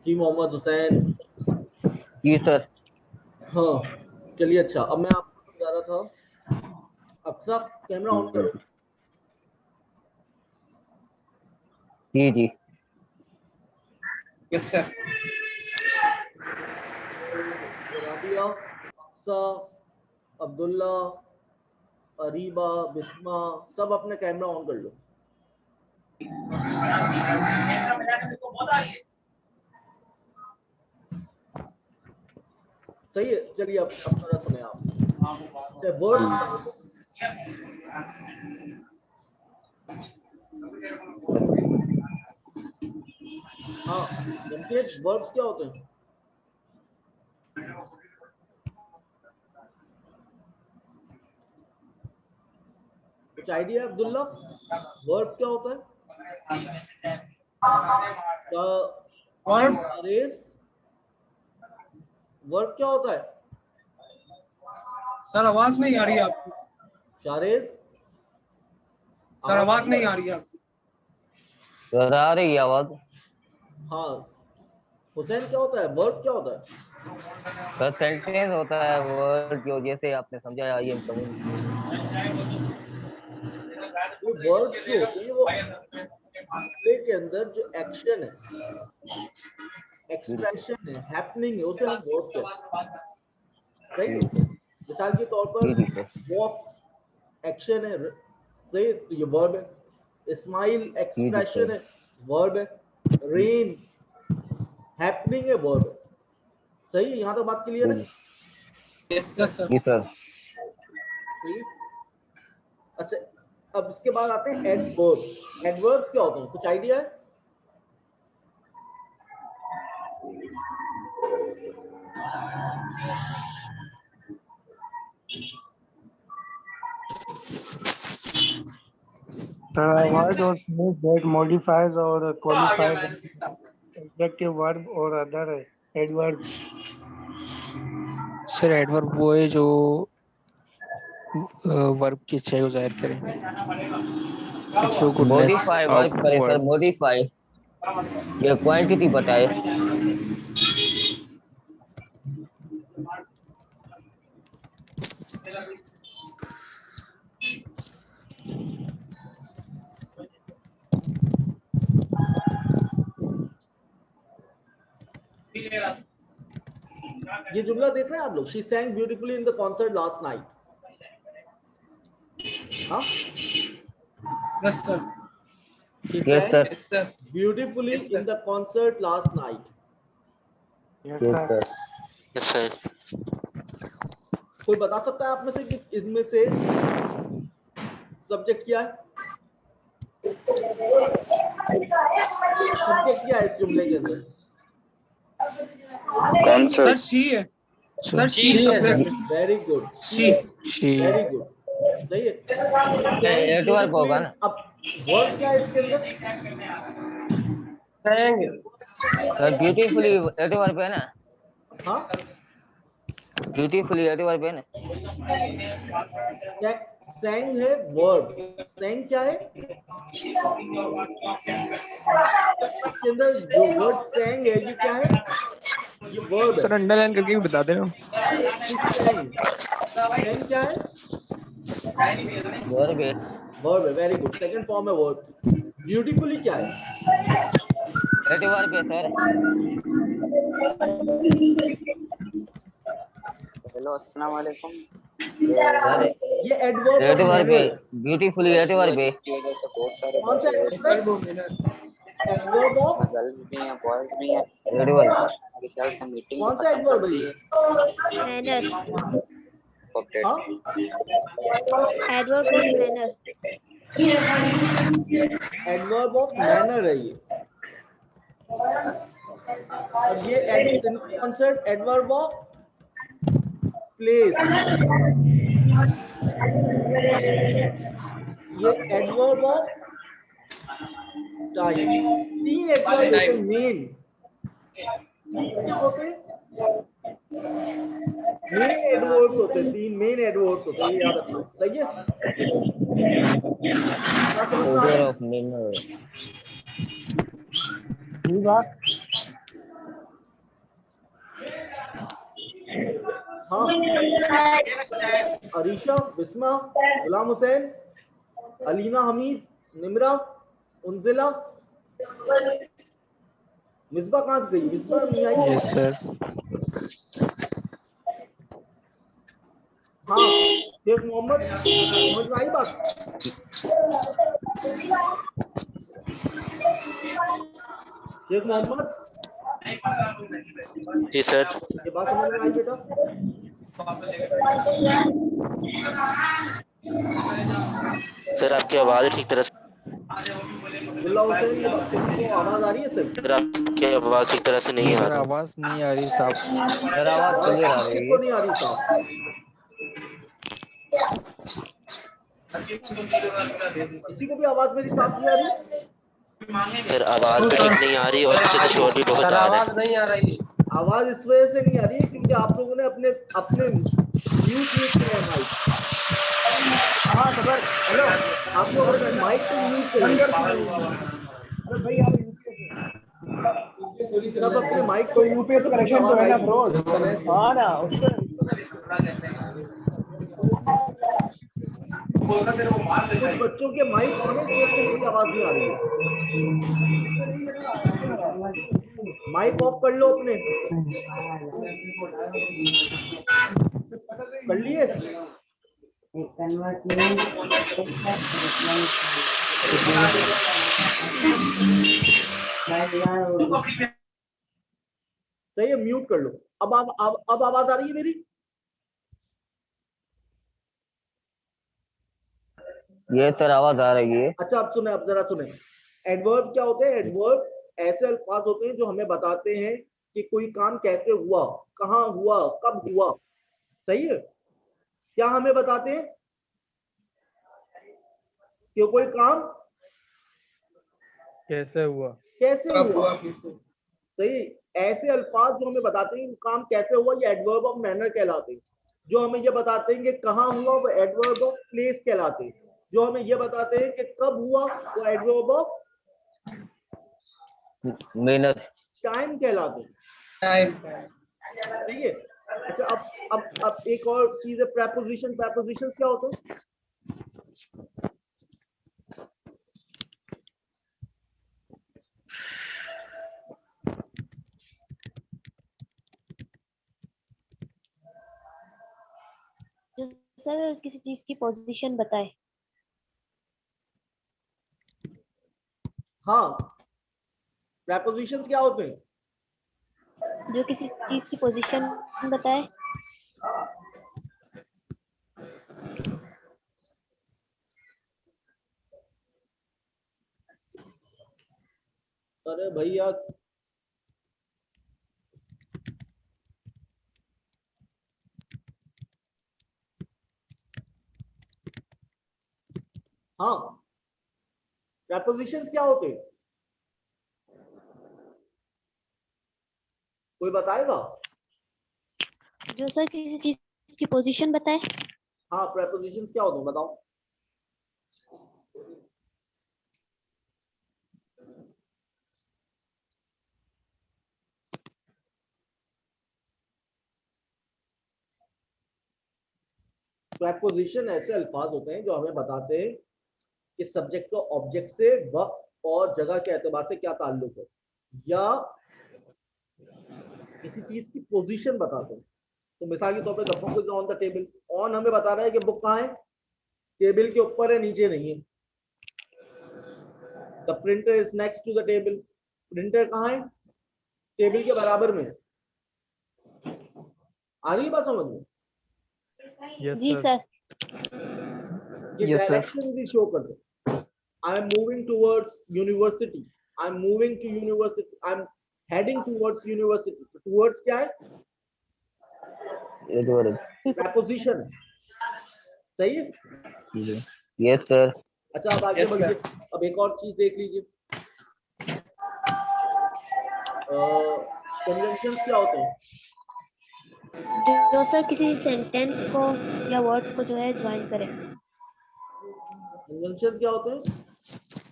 जी मोहम्मद हुसैन। जी sir. हाँ चलिए, अच्छा अब मैं आपको समझा रहा था। अक्सर कैमरा ऑन करो। जी जी। Yes sir. राबिया, अक्सा, अब्दुल्ला, अरीबा, बिस्मा, सब अपने कैमरा ऑन कर लो। सही है, चलिए अब थोड़ा सुने आप। वर्ड्स क्या होते हैं? हाँ जमशेद, वर्ड्स क्या होते हैं? कुछ आइडिया अब्दुल्ला, वर्ब क्या होता है? वर्ब क्या होता है? सर आवाज नहीं आ रही है आपकी। शारेज, सर आवाज नहीं आ रही है आपकी। सर आ रही है आवाज। हाँ हुसैन, क्या होता है? वर्ब क्या होता है? सर सेंटेंस होता है वो, जो जैसे आपने समझाया आई एम कमिंग। ये वर्ड्स जो होते हैं वो प्ले के अंदर जो एक्शन है, एक्सप्रेशन है, हैपनिंग है, उसे हम वर्ब कहते हैं। सही है। मिसाल के तौर पर जी सर। वॉक एक्शन है, सही, तो ये वर्ब है। स्माइल जी एक्सप्रेशन सर। है, वर्ब है। रेन हैपनिंग है, वर्ब है। सही है, यहाँ तक बात क्लियर है? Yes sir. जी सर। सही। अच्छा अब इसके बाद आते हैं एडवर्ब्स। एडवर्ब्स क्या होते हैं, कुछ आइडिया है? Word or phrase that modifies or qualifies adjective, verb or other adverb. Sir adverb वो है जो वर्ब की अच्छाई को जाहिर करे। Show goodness modify of verb करे सर, वर्ब। मॉडिफाई ये क्वांटिटी बताए। ये जुमला देख रहे हैं आप लोग? She sang beautifully in the concert last night. हाँ, yes sir. she yes sang sir. beautifully in the concert last night. Yes, yes sir. Sir. Yes sir. कोई बता सकता है आप में से कि इसमें से सब्जेक्ट क्या है? सब्जेक्ट क्या है इस जुमले के अंदर? कौन सर? शी है। Sir she subject. Very good, she. Very good, सही है। Sang adverb beautifully. होगा ना। अब वर्ब क्या है इसके अंदर? सर ब्यूटीफुली एडवर्ब है ना। हाँ, ब्यूटीफुली एडवर्ब है ना। sang है वर्ब। sang क्या है इसके अंदर? जो वर्ड sang है ये क्या है? ये वर्ब है। सर अंडरलाइन करके भी बता दे रहा हूँ। sang क्या है? वर्ब है। वर्ब है, वेरी गुड, सेकंड फॉर्म है वर्ब। ब्यूटीफुली क्या है? एडवर्ब है सर। हेलो अस्सलाम वालेकुम। सर ये एडवर्ब ऑफ एडवर्ब है, मैनर। ब्यूटीफुली एडवर्ब है। इसकी वजह से बहुत सारे कौन सा बच्चे एडवर्ब ऑफ? गर्ल्स भी हैं बॉयज भी हैं। एडवर्ब। मेरे ख्याल से मीटिंग कौन सा खत्म एडवर्ब है करती ये? है। मैनर। अपडेट हाँ, adverb of manner. Adverb of manner है ये। और ये कॉन्सेप्ट एडवर्ब ऑफ प्लेस, ये एडवर्ब ऑफ टाइम। तीन एडवर्ब होते हैं मेन। क्या होते हैं? मेन एडवर्ब्स होते हैं, तीन मेन एडवर्ब्स होते हैं, ये याद रखना। सही है, क्या समझ में आ ऑर्डर रहा है? Of manner. ठीक बात। हाँ, अरीशा, बिस्मा, गुलाम हुसैन, अलीना हमीद, निमरा, उनजिला, मिसबा कहाँ से गई? मिसबा नहीं आई? Yes sir. हाँ, शेख मोहम्मद, समझ में आई बात? शेख मोहम्मद, जी सर। ये बात समझ में आई बेटा? सर आपकी आवाज ठीक तरह से अब्दुल्ला हुसैन, ये बात तुमको आवाज आ रही है सर? सर आपकी आवाज ठीक तरह से नहीं आ सर रही। आवाज नहीं आ रही साफ। सर आवाज क्लियर आ रही किसको है। नहीं आ रही साहब? किसी को भी आवाज मेरी साफ नहीं आ रही? सर आवाज भी ठीक नहीं आ रही और पीछे से शोर भी बहुत आ रहा है। नहीं आ रही। आवाज इस वजह से नहीं आ रही है क्योंकि आप लोगों ने अपने अपने म्यूट किया है माइक। हाँ खबर, हेलो, आप लोग अपने माइक को म्यूट करिए। सब अपने माइक को यूपीएस कनेक्शन तो है ना ब्रो? हाँ ना, उसको कुछ बच्चों के माइक ऑन है, तो मेरी आवाज नहीं आ रही है। माइक ऑफ कर लो अपने। कर लिए? सही है, म्यूट कर लो। अब आवाज आ रही है मेरी? ये सर आवाज आ रही है। अच्छा, अब सुने, अब जरा सुने। एडवर्ब क्या होते हैं? एडवर्ब ऐसे अल्फाज होते हैं जो हमें बताते हैं कि कोई काम कैसे हुआ, कहाँ हुआ, कब हुआ। सही है? क्या हमें बताते हैं कि कोई काम कैसे हुआ? कैसे हुआ। सही, ऐसे अल्फाज जो हमें बताते हैं काम कैसे हुआ, ये एडवर्ब ऑफ मैनर कहलाते हैं। जो हमें ये बताते हैं कि कहाँ हुआ, वो एडवर्ब ऑफ प्लेस कहलाते हैं। जो हमें ये बताते हैं कि कब हुआ, वो एडवर्ब ऑफ मैनर। टाइम कहलाते हैं। ठीक है? अच्छा, अब एक और चीज है, प्रेपोजिशन। प्रेपोजिशन क्या होते हैं? जो सर किसी चीज की पोजीशन बताए। हाँ, प्रेपोजिशंस क्या होते हैं? जो किसी चीज की पोजीशन बताए। अरे भैया, हाँ, प्रेपोजिशंस क्या होते हैं? कोई बताएगा? जो सर किसी चीज की पोजीशन बताए। हाँ, प्रेपोजिशंस क्या होते हैं बताओ? प्रेपोजिशन ऐसे अल्फाज होते हैं जो हमें बताते हैं कि सब्जेक्ट का ऑब्जेक्ट से वक्त और जगह के एतबार से क्या ताल्लुक है, या किसी चीज की पोजीशन बताते हैं। तो मिसाल के तौर पे the book is on the table. On हमें बता रहा है कि बुक कहाँ है, टेबल के ऊपर है, नीचे नहीं है। The printer is next to the table. Printer कहाँ है? टेबल के बराबर में। आ रही है बात समझ में? जी सर। ये Yes, sir. डायरेक्शन भी शो कर दो। I am moving towards university. I am moving to university. I am heading towards university. Towards क्या है? प्रेपोजिशन। सही है? Yes sir. अच्छा, अब आगे बढ़िए। अब एक और चीज देख लीजिए। कन्वेंशन क्या होते हैं? जो सर किसी सेंटेंस को या वर्ड्स को जो है ज्वाइन करे। कन्वेंशन क्या होते हैं?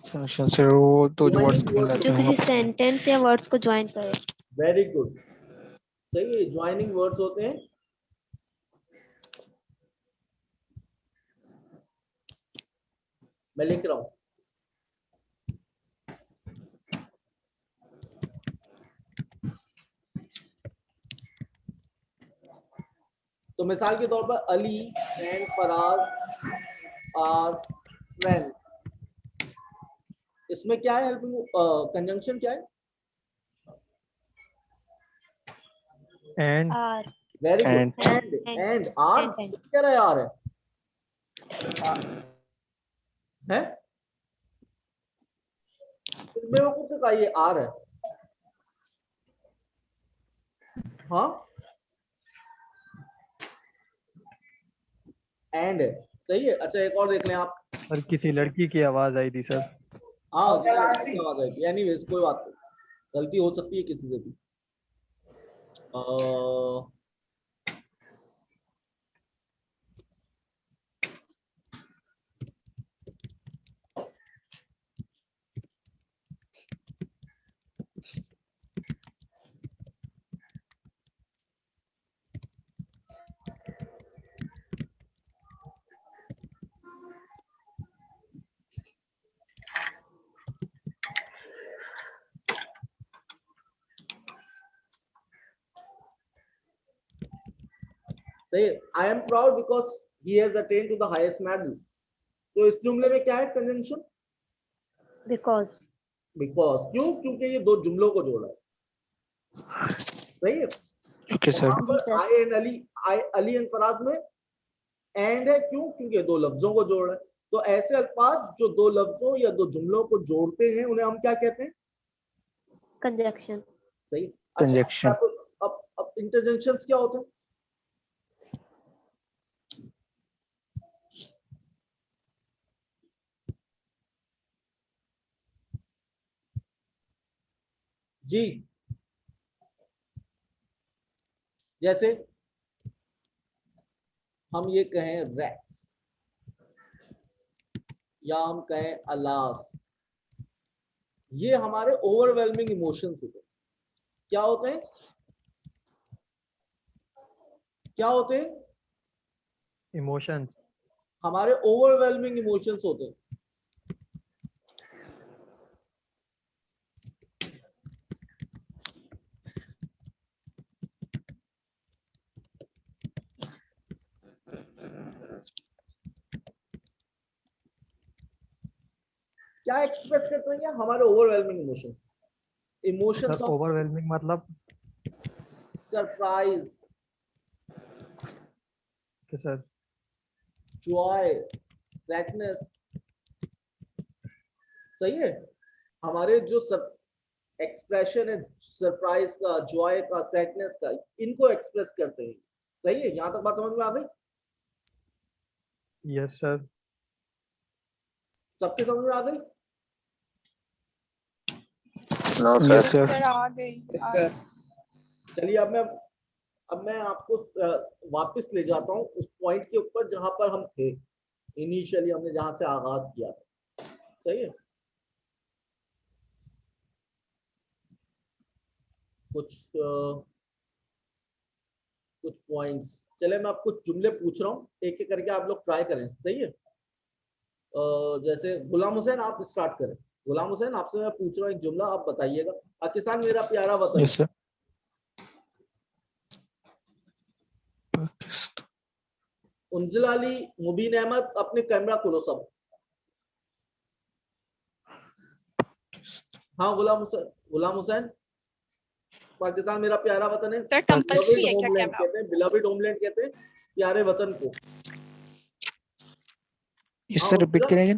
फंक्शन से वो तो जो वर्ड्स Joining words. कहलाते जो हैं किसी सेंटेंस या वर्ड्स को ज्वाइन करे। Very good. सही है, ज्वाइनिंग वर्ड्स होते हैं मैं लिख रहा हूं। तो मिसाल के तौर पर Ali and Faraz are friend, इसमें क्या है हेल्पिंग कंजंक्शन क्या है? And are very good, And. And are And. क्या रहा है? आर है मेरे को तो कहा ये आर है। हाँ एंड है, सही है। अच्छा एक और देख लें आप। सर किसी लड़की की आवाज आई थी सर। हाँ आवाज आएगी, एनीवेज कोई बात नहीं, गलती हो सकती है किसी से भी। I am proud because he has attend to the highest medal. तो इस जुमले में क्या है कंजंक्शन? Because because. क्यों? क्योंकि ये दो जुमलों को जोड़ा है, सही है। Okay sir. वहां पर आई एंड अली, अली एंड फराज में एंड है, क्यों? क्योंकि दो लफ्जों को जोड़ रहा है। तो ऐसे अल्फाज जो दो लफ्जों या दो जुमलों को जोड़ते हैं उन्हें हम क्या कहते हैं? कंजक्शन। सही। कंजक्शन। अच्छा, अब इंटरजेक्शंस क्या होते हैं? जी जैसे हम ये कहें रैक्स या हम कहें अलास, ये हमारे ओवरवेलमिंग इमोशंस होते हैं। क्या होते हैं? क्या होते हैं? इमोशंस। हमारे ओवरवेलमिंग इमोशंस होते हैं। क्या एक्सप्रेस करते हैं? हमारे overwhelming emotions. Emotions sir of overwhelming मतलब सरप्राइज, कि सर जॉय, सैडनेस, सही है। हमारे जो एक्सप्रेशन है सरप्राइज का, जॉय का, सैडनेस का, इनको एक्सप्रेस करते हैं, सही है। यहां तक बात समझ में आ गई? Yes sir. सबके समझ में आ गई? No yes sir. सर। आ गई। चलिए अब मैं आपको वापस ले जाता हूं उस पॉइंट के ऊपर जहां पर हम थे इनिशियली, हमने जहां से आगाज किया था, सही है। कुछ पॉइंट्स, चले मैं आपको जुमले पूछ रहा हूँ, एक एक करके आप लोग ट्राई करें, सही है। जैसे गुलाम हुसैन आप स्टार्ट करें। गुलाम हुसैन आपसे मैं पूछ रहा हूँ एक जुमला, आप बताइएगा। पाकिस्तान मेरा प्यारा वतन। Yes sir. उन्जिल अली मुबीन अहमद, अपने कैमरा खोलो सब। हाँ गुलाम हुसैन, पाकिस्तान मेरा प्यारा वतन है। सर कंपल्सरी है क्या कैमरा? कहते हैं बिलविड होमलैंड, कहते हैं प्यारे वतन को। यस सर रिपीट करेंगे।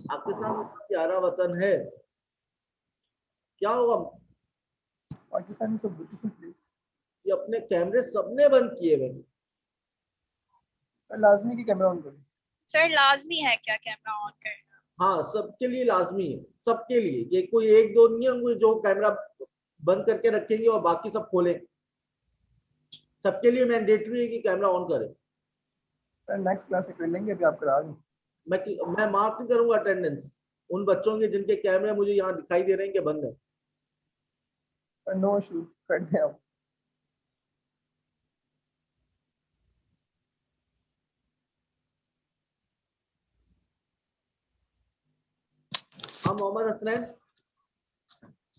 पाकिस्तान प्यारा वतन है, क्या होगा? Pakistan is a beautiful place. ये अपने कैमरे सबने बंद किए हुए हैं। सर लाजमी की कैमरा ऑन करें। सर लाजमी है क्या कैमरा ऑन करना? हाँ सबके लिए लाजमी है, सबके लिए। ये कोई एक दो नहीं होंगे जो कैमरा बंद करके रखेंगे और बाकी सब खोलें। सबके लिए मैंडेटरी है कि कैमरा ऑन करें। सर नेक्स्ट क्लास से कर लेंगे, अभी आप करा दें। मैं मार्क नहीं करूंगा अटेंडेंस उन बच्चों के जिनके कैमरे मुझे यहाँ दिखाई दे रहे हैं कि बंद है। सर नो इशू, कर दें आप। हाँ मोहम्मद हसनैन,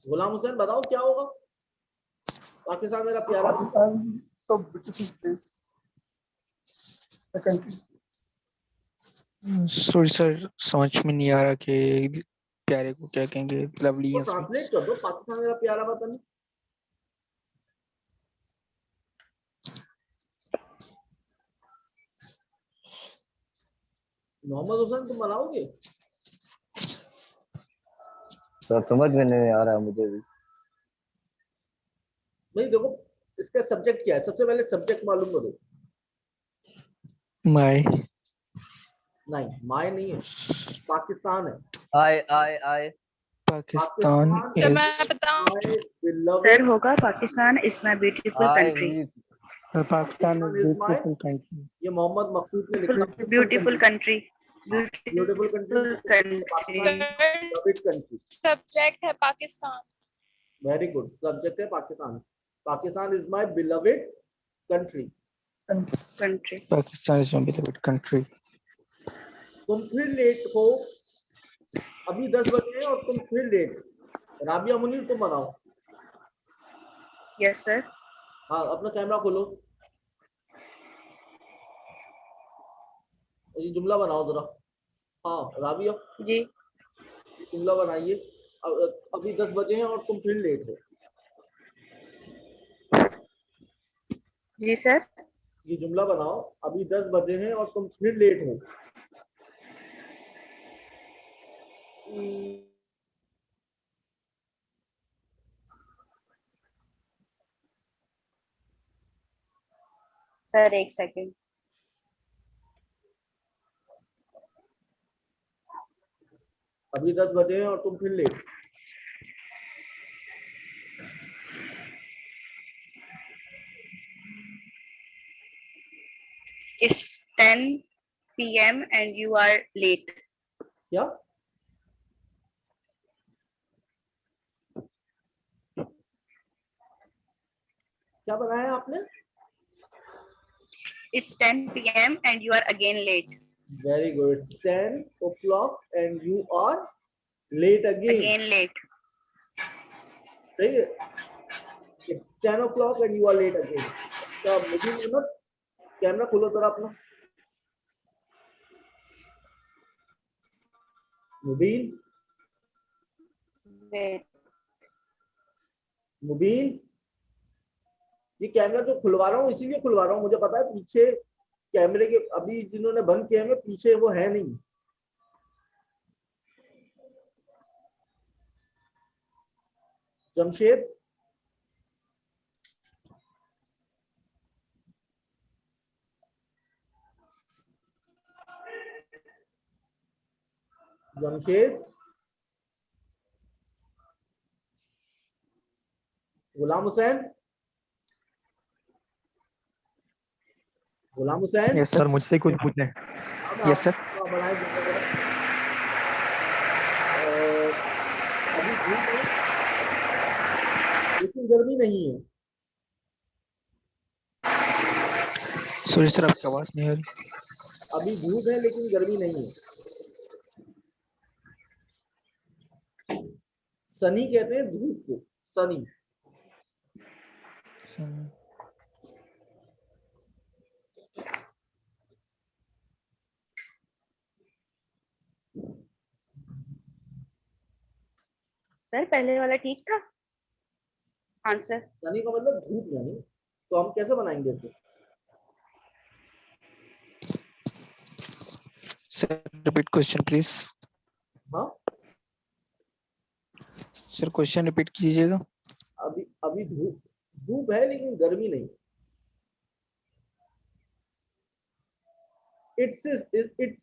गुलाम हुसैन बताओ क्या होगा? पाकिस्तान मेरा प्यारा Pakistan so beautiful place. The country. Sorry sir, समझ में नहीं आ रहा कि प्यारे को क्या कहेंगे। लवली तो ट्रांसलेट कर दो, पाकिस्तान मेरा प्यारा वतन। मोहम्मद हुसैन तुम बनाओगे? तो समझ में नहीं आ रहा मुझे भी। नहीं देखो इसका सब्जेक्ट क्या है, सबसे पहले सब्जेक्ट मालूम करो। माय नहीं माय नहीं है, पाकिस्तान है। आई पाकिस्तान सर इज मैं बताऊं? My beloved सर होगा Pakistan is my beautiful country. Pakistan is is my, beautiful country. ये मोहम्मद मकसूद ने लिखा। Beautiful country. Beautiful country, country. beloved country। Subject है पाकिस्तान। वेरी गुड, सब्जेक्ट है Pakistan. Pakistan is my beloved country. Country. Pakistan is my beloved country. तुम फिर late हो, अभी 10 बजे हैं और तुम फिर लेट। राबिया मुनीर तुम बनाओ। Yes sir. हाँ अपना कैमरा खोलो, ये जुमला बनाओ जरा। हाँ राबिया जी जुमला बनाइए। अभी 10 बजे हैं और तुम फिर लेट हो। जी सर। ये जुमला बनाओ, अभी 10 बजे हैं और तुम फिर लेट हो। सर एक सेकंड। अभी 10 बजे हैं और तुम फिर late. It's 10 p.m. and you are late. क्या? क्या बनाया आपने? It's 10 p.m. and you are again late. Very good. It's 10 o'clock and you are late again. Again late. सही है? It's 10 o'clock and you are late again. क्या मुझे मतलब camera खोलो जरा अपना। मुबीन, Wait. मुबीन, ये कैमरा जो खुलवा रहा हूँ इसीलिए खुलवा रहा हूँ, मुझे पता है पीछे कैमरे के अभी जिन्होंने बंद किए हैं पीछे वो है नहीं। जमशेद, जमशेद, गुलाम हुसैन, गुलाम हुसैन। यस सर, मुझसे कुछ पूछे। Yes sir. बनाए अभी धूप है लेकिन गर्मी नहीं है। सॉरी सर, आपकी आवाज नहीं आ रही। अभी धूप है लेकिन गर्मी नहीं है। सनी कहते हैं धूप को, सनी। सर पहले वाला ठीक था आंसर। सनी का मतलब धूप यानी, तो हम कैसे बनाएंगे इसे? Sir repeat question please. हाँ सर क्वेश्चन रिपीट कीजिएगा। अभी अभी धूप है लेकिन गर्मी नहीं। इट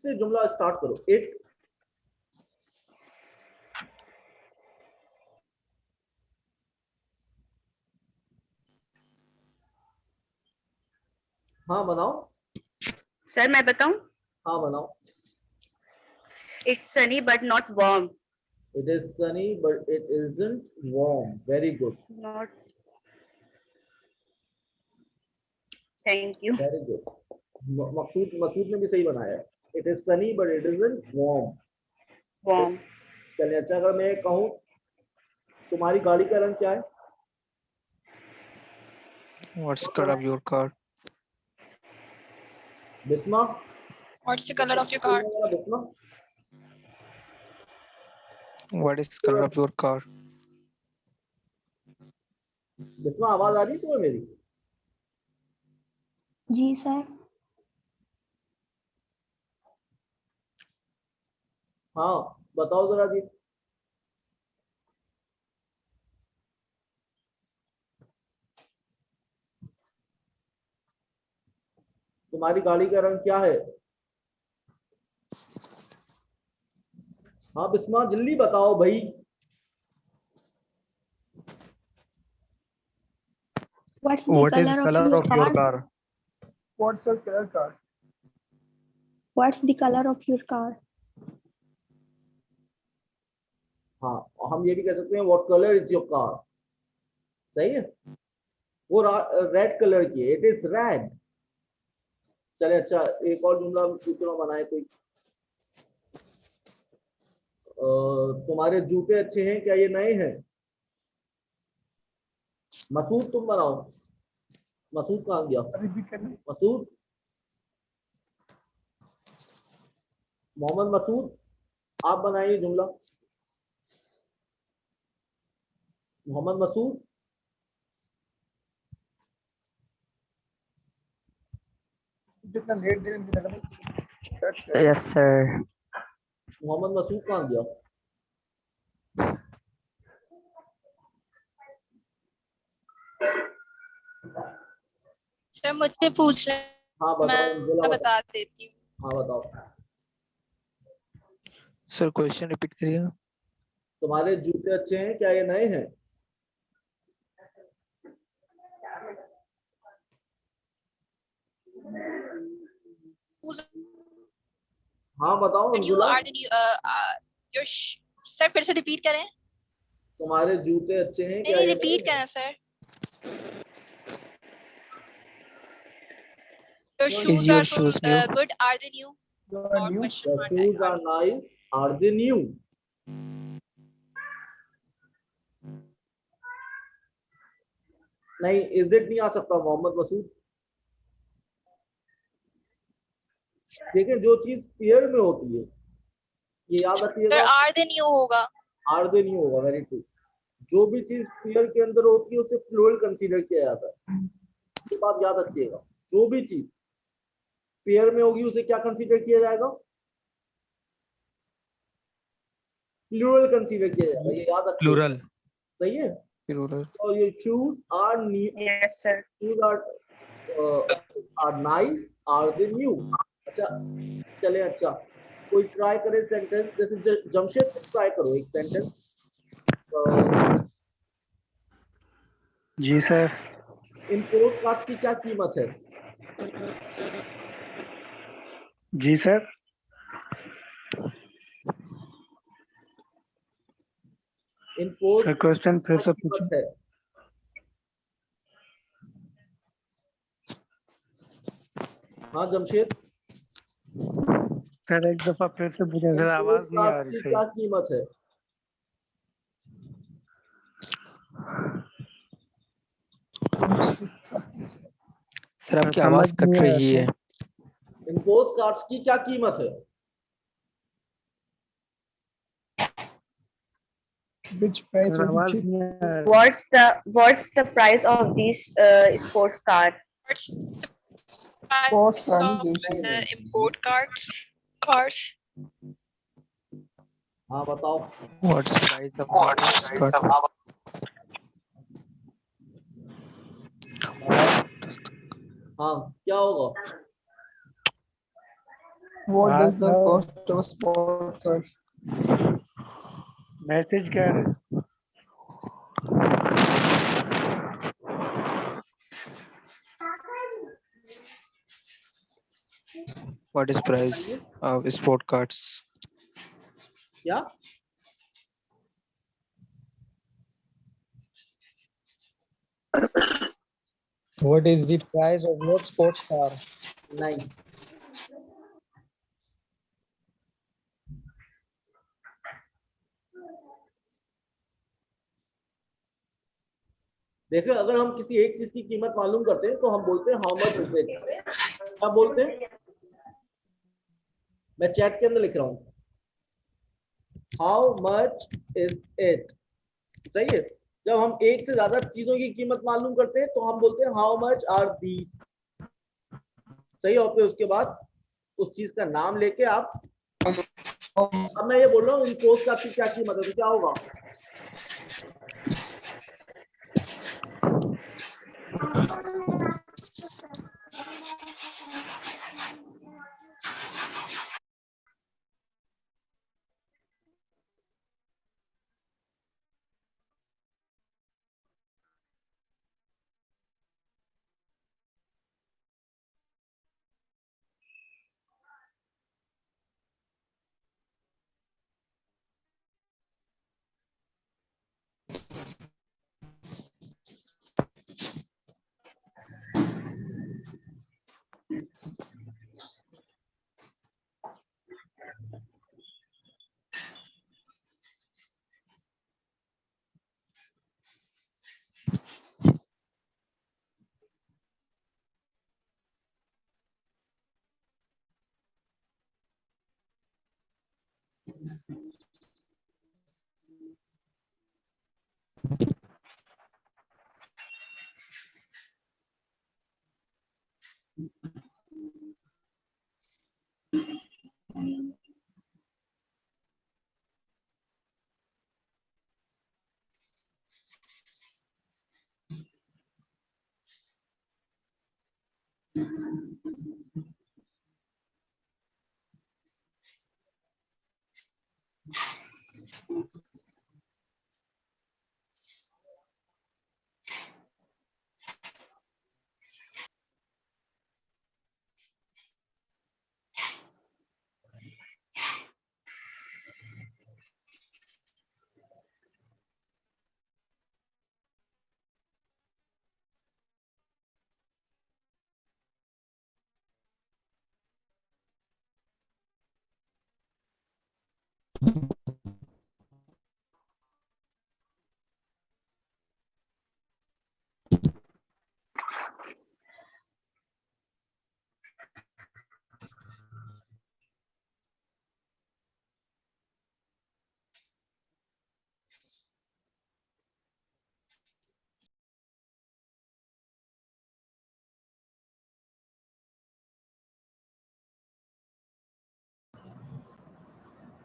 से जुमला स्टार्ट करो। इट, हाँ बनाओ। सर मैं बताऊं? हाँ बनाओ। It's sunny but not warm. It is sunny but it isn't warm. Very good. Not. Thank you. Very good. मकसूद ने भी सही बनाया है। It is sunny but it isn't warm. Warm. चलिए अच्छा, अगर मैं कहूँ तुम्हारी गाड़ी का रंग क्या है? What's the color of your car? Bisma, What's the color of your car? Bisma, What is the color of your car? Bisma आवाज आ रही है तुम्हें मेरी? जी सर। हाँ बताओ जरा जी। तुम्हारी गाड़ी का रंग क्या है? हाँ बिस्मा जल्दी बताओ भाई। What's the What is color color of your of your car? car? What's your car? What's the color of your car? हाँ और हम ये भी कह सकते हैं what colour is your car. सही है, वो रेड कलर की है, इट इज रेड। चले अच्छा, एक और जुमला सूत्रों बनाए कोई। तुम्हारे जूते अच्छे हैं क्या, ये नए हैं? मसूद तुम बनाओ। मसूद कहाँ गया? मसूद, मोहम्मद मसूद, आप बनाइए जुमला। मोहम्मद मसूद, जितना लेट दे मुझे लगा यस सर। मोहम्मद मसूद कहाँ गया? सर मुझसे पूछ ले, हाँ बताओ, मैं बता देती हूँ। हाँ बताओ। Sir, question repeat करिए। तुम्हारे जूते अच्छे हैं क्या, ये नए हैं? हाँ बताओ When you Manjula. are the new, your sir फिर से रिपीट करें। तुम्हारे जूते अच्छे हैं क्या, नहीं ये रिपीट नए हैं? करें sir. Your shoes your are full, shoes new? good, are they new? और The question mark shoes are nice, are they new? नहीं, इज इट नहीं आ सकता मोहम्मद मसूद। देखिए जो चीज पेयर में होती है, ये याद सर रखिएगा, are they new होगा। आर दे नहीं होगा। Very true. जो भी चीज पेयर के अंदर होती है उसे प्लूरल कंसीडर किया जाता है। ये बात याद रखिएगा, जो भी चीज पेयर में होगी उसे क्या कंसीडर किया जाएगा? प्लूरल कंसीडर किया जाएगा, ये याद रखिएगा। Plural. सही है। Plural. और ये shoes are new, Yes sir. shoes are nice, are they new? अच्छा चले, अच्छा कोई ट्राई करे सेंटेंस, जैसे जमशेद ट्राई करो एक सेंटेंस। जी सर। इन पोस्ट कार्ड की क्या कीमत है? जी सर। इन पोस्ट सर क्वेश्चन फिर से कीमत पूछिए। है। हाँ जमशेद, सर एक दफा फिर से पूछें सर, आवाज नहीं आ रही की सही। क्या कीमत है? सर आपकी आवाज कट रही है। इन पोस्ट कार्ड्स की क्या कीमत है? Which price सर was आवाज it? नहीं आ रही। What's the price of these sports card? What's the Sports price car of नहीं the import cars? हाँ बताओ। What's the price of car? हाँ क्या होगा? What does the cost of sport car? Message क्या है? What is price of sport cards? क्या? What is the price of your sports car? नहीं। देखो अगर हम किसी एक चीज की कीमत मालूम करते हैं तो हम बोलते हैं हाउ मच इज इट। क्या बोलते हैं? मैं चैट के अंदर लिख रहा हूं, हाउ मच इज इट। सही है। जब हम एक से ज्यादा चीजों की कीमत मालूम करते हैं तो हम बोलते हैं हाउ मच आर दीज। सही। और फिर उसके बाद उस चीज का नाम लेके आप, अब मैं ये बोल रहा हूँ इन कोर्स का आपकी क्या कीमत है, तो क्या होगा?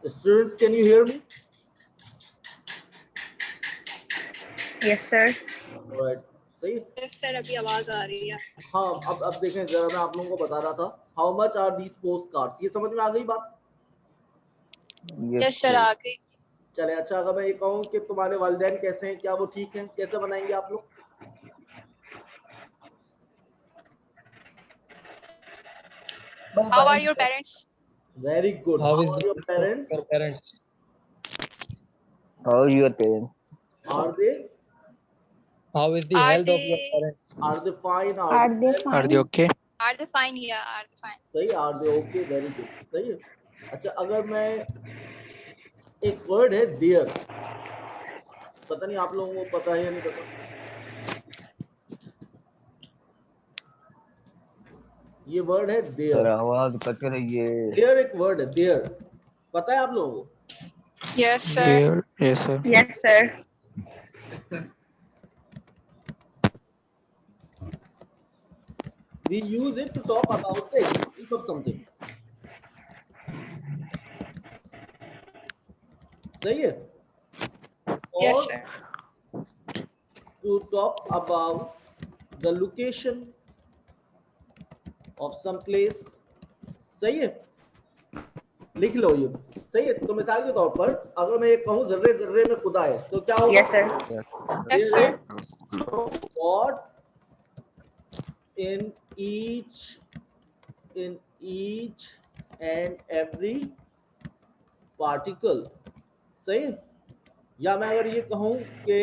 Students, can you hear me? Yes, sir. Alright. सही। Yes, sir, अभी आवाज आ रही है। हाँ, अब देखें जरा, मैं आप लोगों को बता रहा था how much are these postcards. ये समझ में आ गई बात? Yes, sir, आ गई। चले। अच्छा, अगर मैं ये कहूँ कि तुम्हारे वालिदैन कैसे हैं, क्या वो ठीक हैं? कैसे बनाएंगे आप लोग? How are your parents? Very good. How How is are the your parents? your parents? How are your parents? Are they? How is the Are health of your they parents? Are they fine? Are they well? Are they okay? are they fine? Yeah, are they fine? सही। Are they okay? Very good. सही है। अच्छा, अगर मैं एक word है dear, पता नहीं आप लोगों को पता है या नहीं पता। ये वर्ड है सर dear। आवाज कट रही है। dear एक वर्ड है dear, पता है आप लोगों को? Yes, sir. Dear, yes sir. Yes, sir. We use it to talk about the existence of something. सही है। Yes, और sir. to talk about the location of some place। सही है। लिख लो ये। सही है। तो मिसाल के तौर पर अगर मैं ये कहूँ जर्रे जर्रे में खुदा है, तो क्या होगा? Yes, sir. Yes, sir. God in each and every particle। सही है। या मैं अगर ये कहूँ कि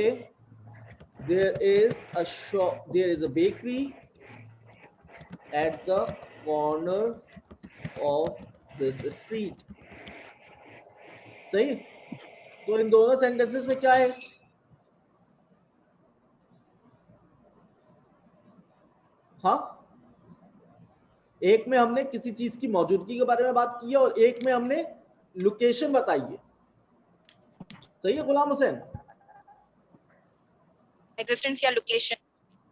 there is a shop, there is a bakery at the corner of this street। सही। तो इन दोनों सेंटेंसेस में क्या है? हाँ, एक में हमने किसी चीज की मौजूदगी के बारे में बात की है और एक में हमने लोकेशन बताई है। सही है गुलाम हुसैन? एग्जिस्टेंस या लोकेशन,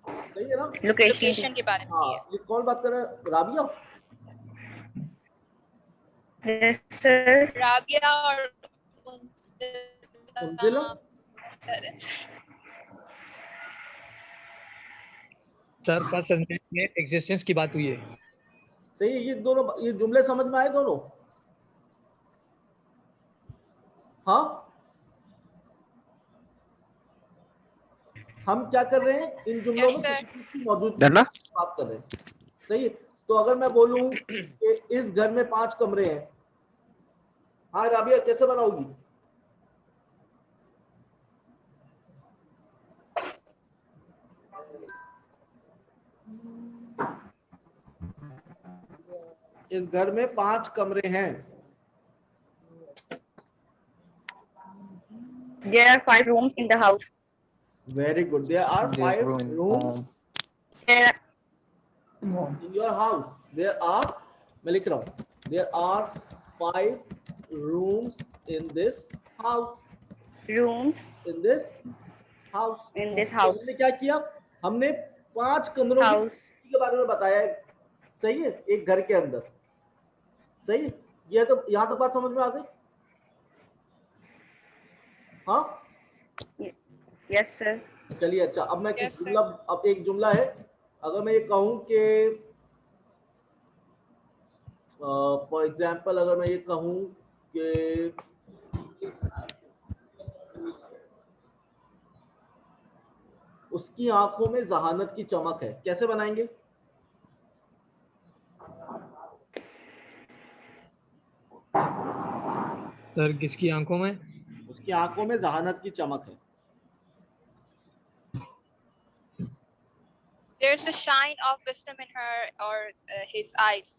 सही है ना? लोकेशन के बारे में हाँ, की है। ये कौन बात कर रहा है? राबिया? Yes, sir. राबिया और उनजिला? सर फर्स्ट सेंटेंस में एग्जिस्टेंस की बात हुई है। सही है, ये दोनों, ये जुमले समझ में आए दोनों? हाँ, हम क्या कर रहे हैं, इन जुमलों Yes, में sir. किसी चीज की मौजूदगी की बात कर रहे हैं। सही है, तो अगर मैं बोलूं कि इस घर में 5 कमरे हैं, हाँ राबिया कैसे बनाओगी? इस घर में 5 कमरे हैं। There are 5 rooms in the house. Very good. There are 5 rooms There in your house. There are, मैं लिख रहा हूँ, there are 5 rooms in this house. rooms In this house. in this तो house. हमने क्या किया? हमने 5 कमरों House. के बारे में बताया है। सही है, एक घर के अंदर। सही है, ये तो यहाँ तक बात समझ में आ गई? हाँ, Yes, sir. चलिए अच्छा, अब मैं Yes, sir. जुमला, अब एक जुमला है, अगर मैं ये कहूँ कि फॉर एग्जाम्पल अगर मैं ये कहूँ कि उसकी आंखों में जहानत की चमक है, कैसे बनाएंगे? सर किसकी आंखों में? उसकी आंखों में जहानत की चमक है। There's a shine of wisdom in her or his eyes.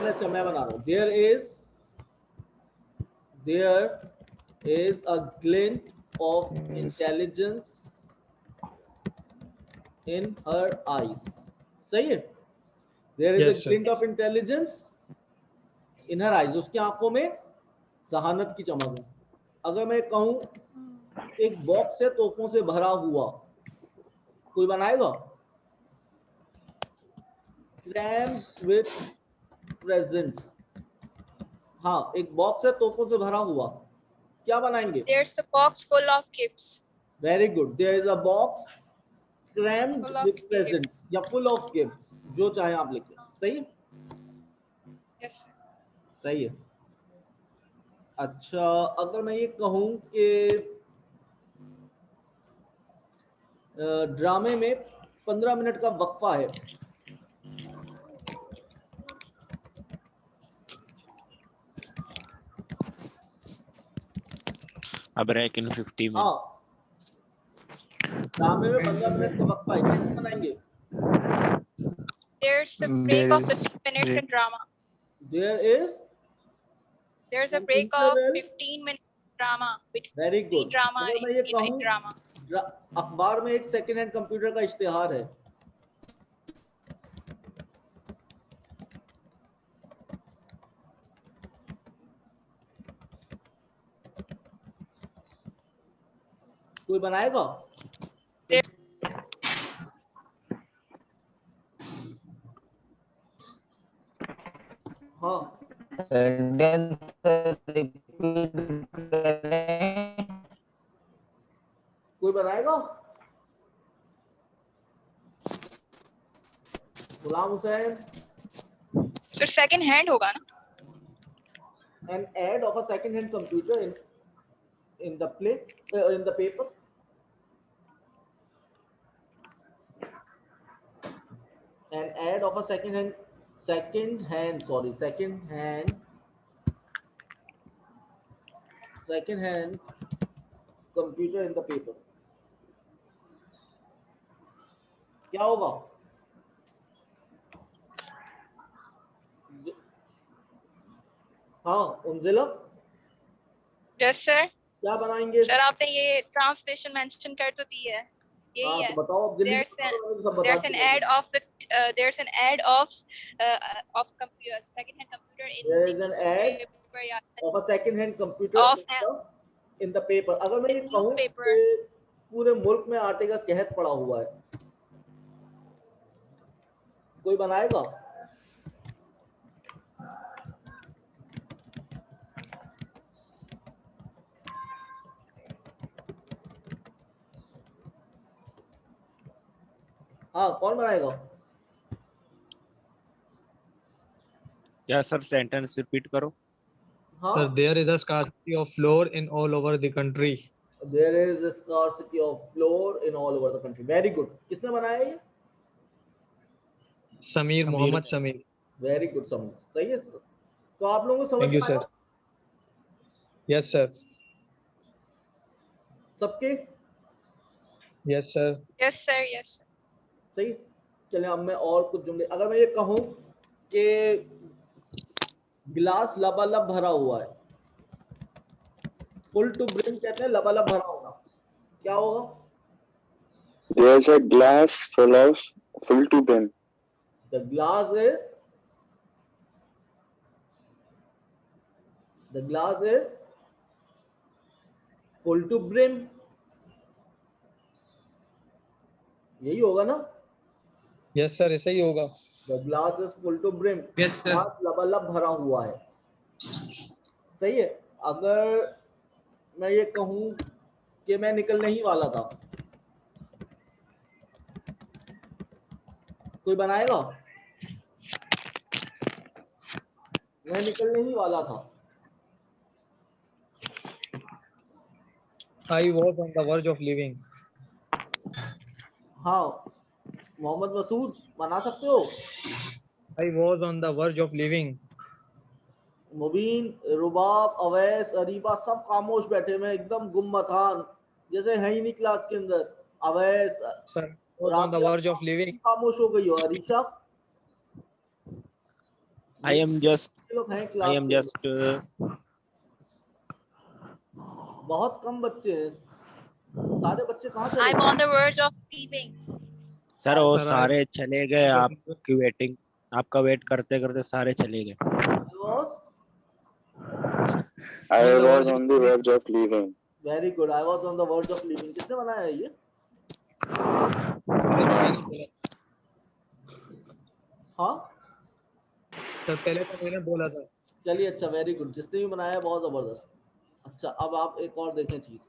अच्छा मैं बना रहा हूँ, there is a glint of intelligence in her eyes. सही है, there is Yes, a sir. glint of intelligence in her eyes. उसकी आंखों में जहानत की चमक है। अगर मैं कहूँ एक बॉक्स है तोहफों से भरा हुआ, कोई बनाएगा? crammed with presents. हाँ, एक बॉक्स है तोहफों से भरा हुआ, क्या बनाएंगे? There's a box full of gifts. Very good. There is a box crammed Full of with gifts. presents या full of gifts, जो चाहे आप लिखें। सही है? Yes, sir. सही है। अच्छा, अगर मैं ये कहूँ कि ड्रामे में 15 मिनट का वक्फा है, A break in 50 minutes. हाँ, ड्रामे में 15 मिनट का वक्फा है, कैसे बनाएंगे? There's a break of 15 minutes in drama. There's a break of 15 minutes drama Very between good. drama अगर मैं ये in कहूँ drama. अखबार में एक सेकेंड हैंड कंप्यूटर का इश्तिहार है, कोई बनाएगा? हाँ, कोई बनाएगा? Ghulam Hussain? So second hand होगा ना? An ad of a second hand computer in the in the paper. An ad of a second hand computer in the paper. क्या होगा? हाँ, उनजिला? Yes, sir. क्या बनाएंगे? सर आपने ये ट्रांसलेशन मेंशन कर तो दी है। यही हाँ है। तो बताओ अब जल्दी There's बताओ, an मैंने सब बता there's an दिया। ad of there's an ad of computer second hand computer in There the is an ad newspaper, yeah, of a second hand computer of in the paper। अगर मैं ये in कहूँ newspaper। कि पूरे मुल्क में आटे का कहत पड़ा हुआ है, कोई बनाएगा? हाँ कौन बनाएगा? क्या सर सेंटेंस रिपीट करो। हाँ Sir, there is a scarcity of flour in all over the country. there is a scarcity of flour in all over the country। very good। किसने बनाया ये? Sameer, Mohammed ने। Sameer. वेरी गुड समझ, सही है। तो आप लोगों को समझ Thank you, में sir. आया Yes, sir. सबके? Yes, sir. yes sir, yes sir। सही। चलिए अब मैं और कुछ जुमले, अगर मैं ये कहूँ कि गिलास लबालब भरा हुआ है, फुल टू ब्रिम कहते हैं लबालब भरा होना, क्या होगा? There's a glass full to brim. The glass is full to brim, यही होगा ना? Yes, sir. ऐसा ही होगा. The glass is full to brim। Yes, sir। Glass लबालब भरा हुआ है, सही है। अगर मैं ये कहूँ कि मैं निकलने ही वाला था, कोई बनाएगा? मैं निकलने ही वाला था। I was on the verge of leaving. हाँ मोहम्मद मसूद बना सकते हो? I was on the verge of leaving. मुबीन, रुबाब, अवैस, अरीबा सब खामोश बैठे हुए एकदम गुम्मथान, जैसे है ही नहीं क्लास के अंदर। Awais, Sir, I was on the verge of leaving. खामोश हो गई हो। अरीशा, I am just लोग हैं क्लास के, बहुत कम बच्चे हैं, सारे बच्चे कहाँ चले I'm गए? on the verge of leaving। Sir वो Sir, सारे चले गए, आपका वेट करते करते सारे चले गए। I was on the verge of leaving. Very good. I was on the verge of living. किसने बनाया है ये? हाँ सर पहले तो मैंने बोला था। चलिए अच्छा, वेरी गुड। जिसने भी बनाया बहुत जबरदस्त। अच्छा अब आप एक और देखें चीज,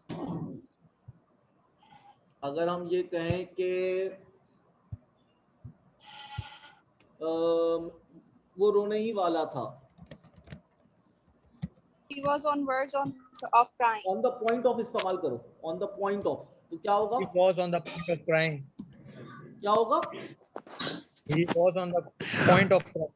अगर हम ये कहें कि वो रोने ही वाला था। He was on verge of crying। On the point of इस्तेमाल करो, ऑन द पॉइंट ऑफ, तो क्या होगा? He was on the point of crying. क्या होगा? He was on the point of crying.